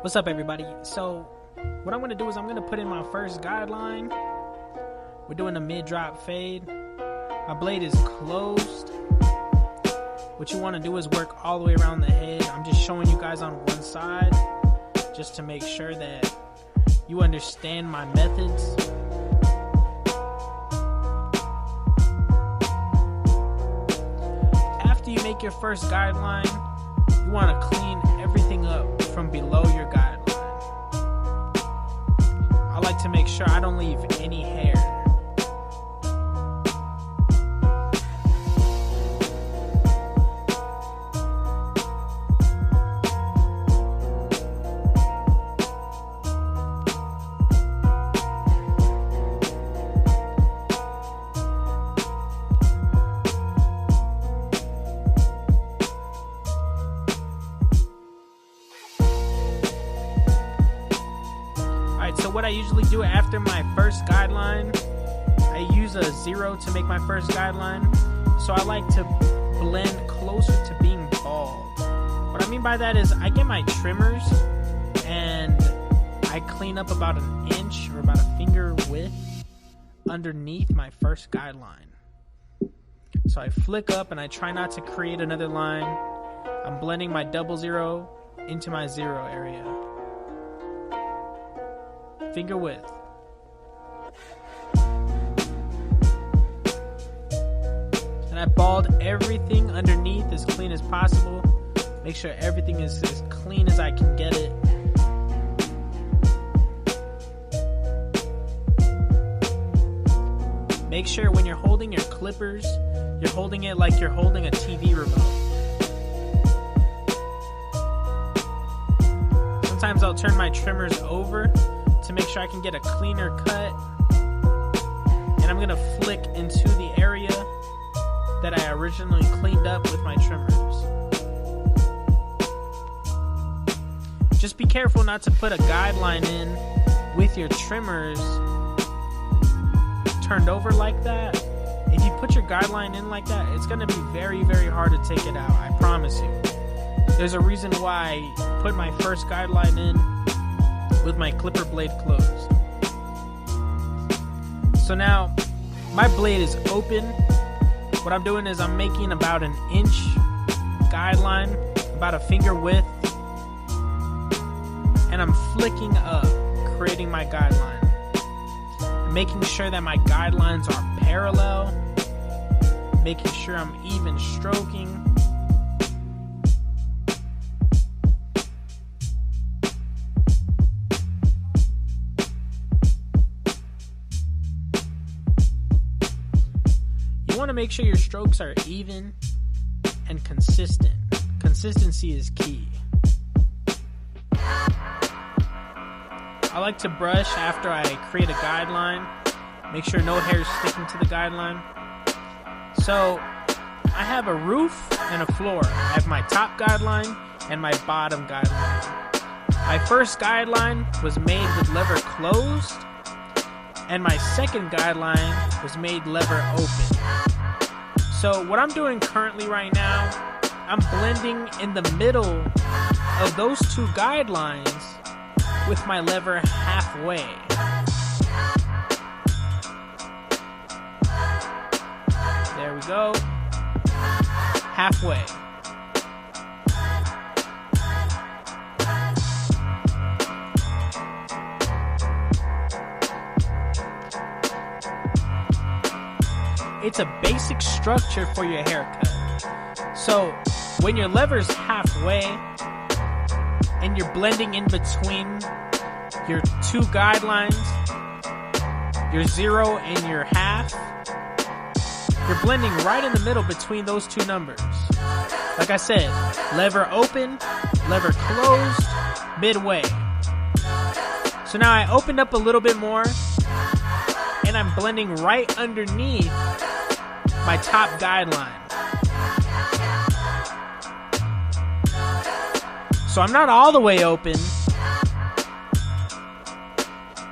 What's up, everybody? So what I'm going to do is I'm going to put in my first guideline. We're doing a mid-drop fade. My blade is closed. What you want to do is work all the way around the head. I'm just showing you guys on one side just to make sure that you understand my methods. After you make your first guideline, you want to clean everything up from below your guideline. I like to make sure I don't leave any hair. So what I usually do after my first guideline, I use a 0 to make my first guideline. So I like to blend closer to being bald. What I mean by that is I get my trimmers and I clean up about an inch or about a finger width underneath my first guideline. So I flick up and I try not to create another line. I'm blending my 00 into my 0 area. Finger width. And I bald everything underneath as clean as possible. Make sure everything is as clean as I can get it. Make sure when you're holding your clippers, you're holding it like you're holding a TV remote. Sometimes I'll turn my trimmers over to make sure I can get a cleaner cut, and I'm gonna flick into the area that I originally cleaned up with my trimmers. Just be careful not to put a guideline in with your trimmers turned over like that. If you put your guideline in like that, it's gonna be very, very hard to take it out, I promise you. There's a reason why I put my first guideline in with my clipper blade closed. So now my blade is open. What I'm doing is I'm making about an inch guideline, about a finger width, and I'm flicking up, creating my guideline. I'm making sure that my guidelines are parallel, making sure I'm even stroking. You want to make sure your strokes are even and consistent. Consistency is key. I like to brush after I create a guideline. Make sure no hair is sticking to the guideline. So I have a roof and a floor. I have my top guideline and my bottom guideline. My first guideline was made with lever closed, and my second guideline was made lever open. So what I'm doing currently right now, I'm blending in the middle of those two guidelines with my lever halfway. There we go. Halfway. It's a basic structure for your haircut. So when your lever's halfway and you're blending in between your two guidelines, your 0 and your half, you're blending right in the middle between those two numbers. Like I said, lever open, lever closed, midway. So now I opened up a little bit more and I'm blending right underneath my top guideline. So I'm not all the way open.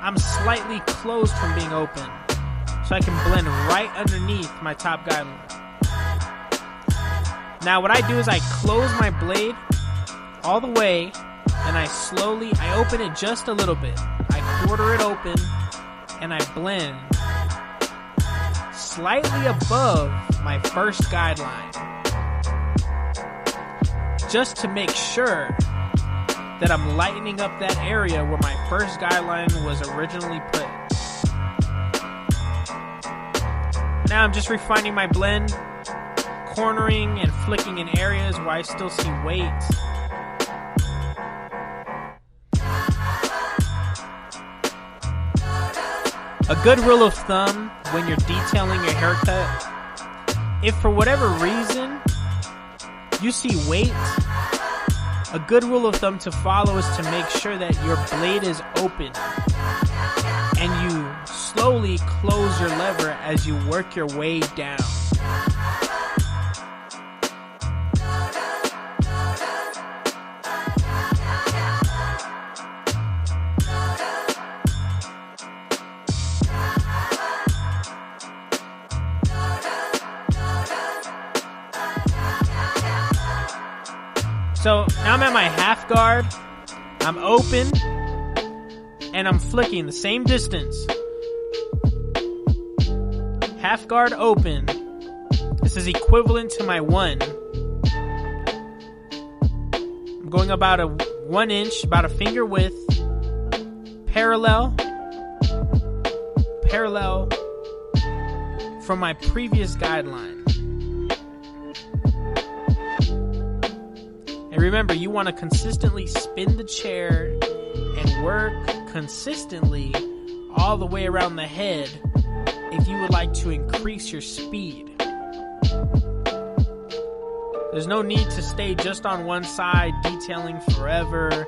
I'm slightly closed from being open. So I can blend right underneath my top guideline. Now what I do is I close my blade all the way and I open it just a little bit. I quarter it open, and I blend slightly above my first guideline, just to make sure that I'm lightening up that area where my first guideline was originally put. Now I'm just refining my blend, cornering and flicking in areas where I still see weight. A good rule of thumb when you're detailing your haircut, if for whatever reason you see weight, a good rule of thumb to follow is to make sure that your blade is open and you slowly close your lever as you work your way down. So now I'm at my half guard, I'm open, and I'm flicking the same distance. Half guard open. This is equivalent to my 1. I'm going about a 1 inch, about a finger width, parallel from my previous guideline. And remember, you want to consistently spin the chair and work consistently all the way around the head if you would like to increase your speed. There's no need to stay just on one side detailing forever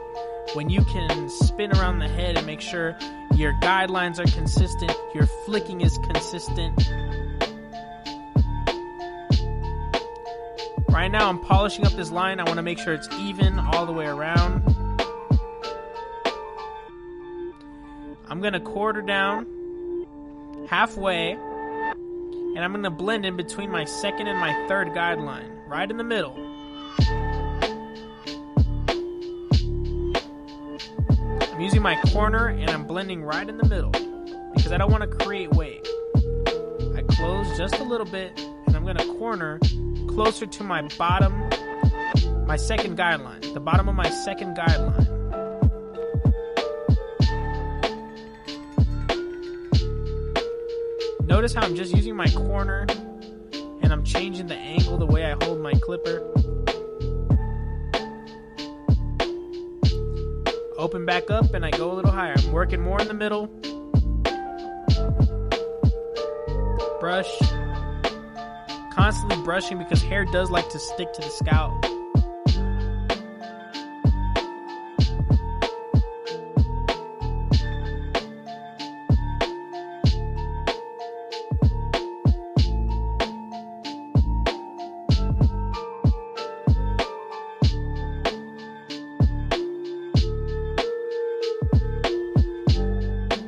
when you can spin around the head and make sure your guidelines are consistent, your flicking is consistent. Right now I'm polishing up this line. I want to make sure it's even all the way around. I'm going to quarter down halfway, and I'm going to blend in between my second and my third guideline, right in the middle. I'm using my corner and I'm blending right in the middle because I don't want to create weight. I close just a little bit and I'm going to corner closer to my bottom, my second guideline, the bottom of my second guideline. Notice how I'm just using my corner and I'm changing the angle, the way I hold my clipper. Open back up and I go a little higher. I'm working more in the middle. Brush. Constantly brushing because hair does like to stick to the scalp.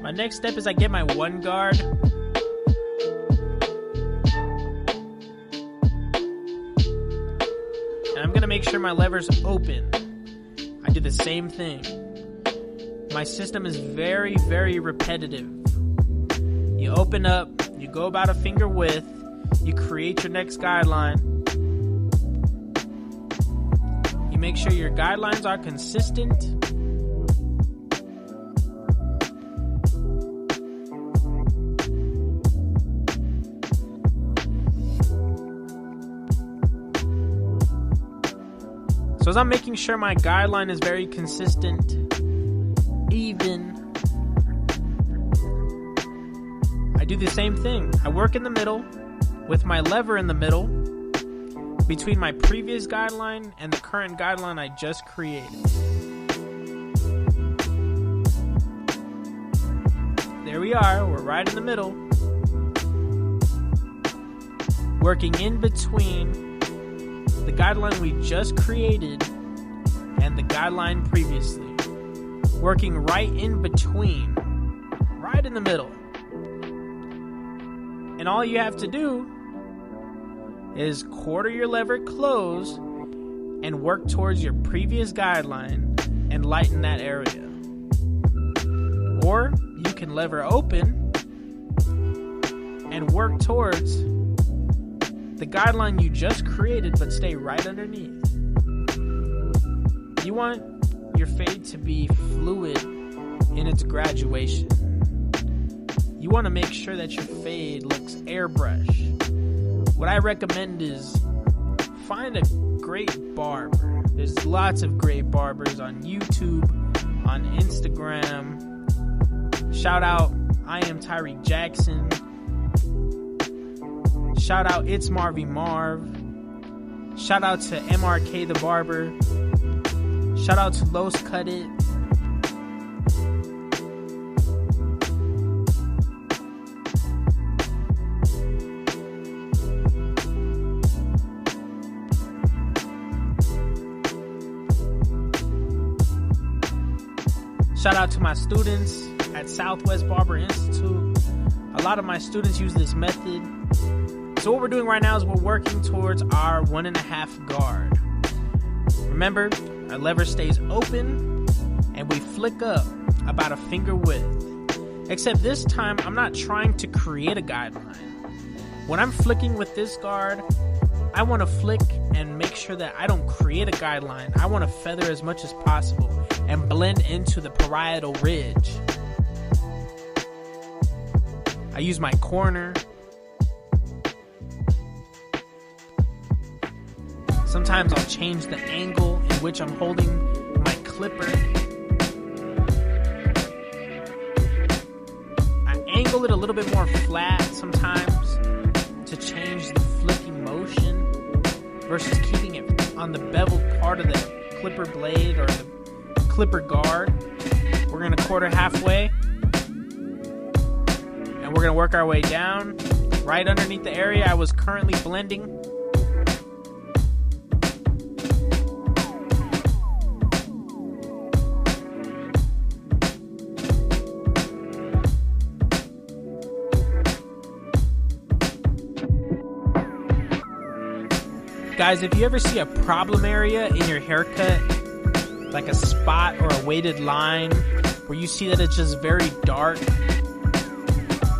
My next step is I get my 1 guard. I'm going to make sure my lever's open. I do the same thing. My system is very, very repetitive. You open up, you go about a finger width, you create your next guideline. You make sure your guidelines are consistent. So as I'm making sure my guideline is very consistent, even, I do the same thing. I work in the middle with my lever in the middle between my previous guideline and the current guideline I just created. There we are, we're right in the middle, working in between the guideline we just created and the guideline previously. Working right in between, right in the middle. And all you have to do is quarter your lever close and work towards your previous guideline and lighten that area. Or you can lever open and work towards the guideline you just created, but stay right underneath. You want your fade to be fluid in its graduation. You want to make sure that your fade looks airbrush. What I recommend is find a great barber. There's lots of great barbers on YouTube, on Instagram. Shout out, I am Tyreek Jackson. Shout out, it's Marvy Marv. Shout out to MRK the Barber. Shout out to Los Cut It. Shout out to my students at Southwest Barber Institute. A lot of my students use this method. So what we're doing right now is we're working towards our 1.5 guard. Remember, our lever stays open and we flick up about a finger width. Except this time, I'm not trying to create a guideline. When I'm flicking with this guard, I want to flick and make sure that I don't create a guideline. I want to feather as much as possible and blend into the parietal ridge. I use my corner. Sometimes I'll change the angle in which I'm holding my clipper. I angle it a little bit more flat sometimes to change the flicking motion versus keeping it on the beveled part of the clipper blade or the clipper guard. We're going to quarter halfway and we're going to work our way down right underneath the area I was currently blending. Guys, if you ever see a problem area in your haircut, like a spot or a weighted line where you see that it's just very dark,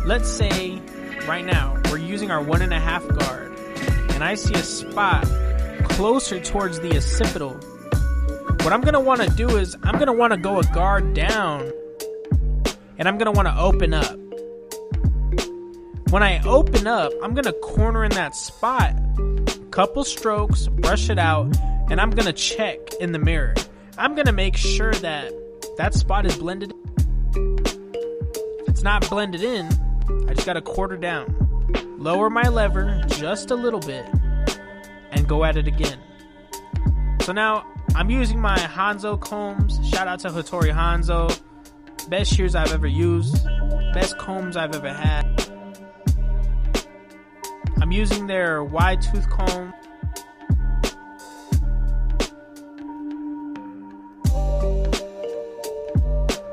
let's say right now we're using our 1.5 guard and I see a spot closer towards the occipital. What I'm going to want to do is I'm going to want to go a guard down and I'm going to want to open up. When I open up, I'm going to corner in that spot, couple strokes, brush it out, and I'm going to check in the mirror. I'm going to make sure that that spot is blended. If it's not blended in, I just got to quarter down. Lower my lever just a little bit and go at it again. So now I'm using my Hanzo combs. Shout out to Hattori Hanzo. Best shears I've ever used. Best combs I've ever had. I'm using their wide tooth comb.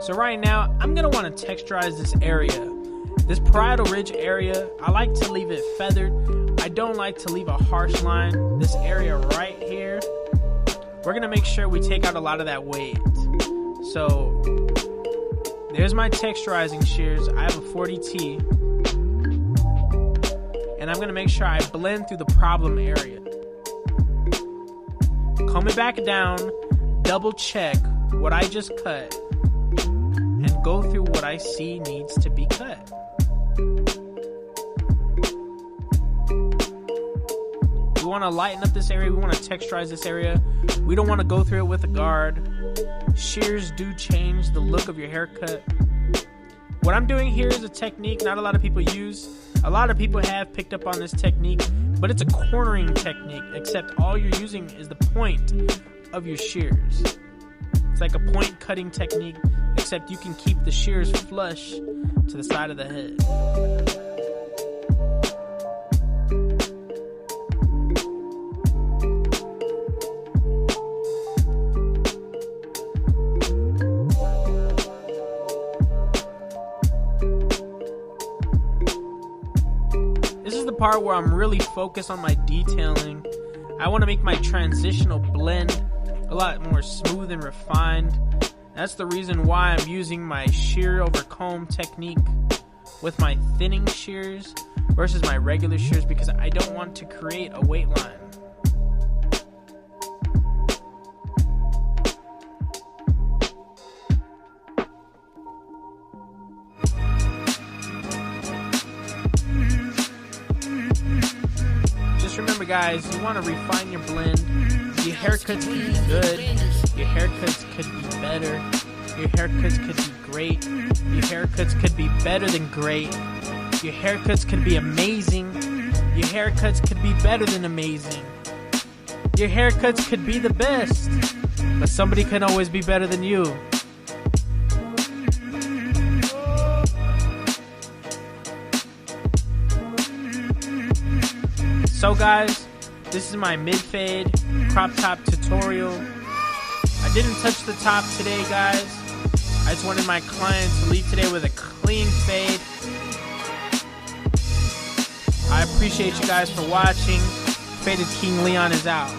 So right now, I'm going to want to texturize this area. This parietal ridge area, I like to leave it feathered. I don't like to leave a harsh line. This area right here, we're going to make sure we take out a lot of that weight. So there's my texturizing shears. I have a 40T. And I'm going to make sure I blend through the problem area. Comb it back down, double check what I just cut, and go through what I see needs to be cut. We want to lighten up this area. We want to texturize this area. We don't want to go through it with a guard. Shears do change the look of your haircut. What I'm doing here is a technique not a lot of people use. A lot of people have picked up on this technique, but it's a cornering technique, except all you're using is the point of your shears. It's like a point cutting technique, except you can keep the shears flush to the side of the head. Part where I'm really focused on my detailing. I want to make my transitional blend a lot more smooth and refined. That's the reason why I'm using my shear over comb technique with my thinning shears versus my regular shears, because I don't want to create a weight line. Just remember, guys, you want to refine your blend. Your haircuts could be good, your haircuts could be better, your haircuts could be great, your haircuts could be better than great, your haircuts could be amazing, your haircuts could be better than amazing, your haircuts could be the best, but somebody can always be better than you. So guys, this is my mid-fade crop top tutorial. I didn't touch the top today, guys. I just wanted my clients to leave today with a clean fade. I appreciate you guys for watching. Faded King Leon is out.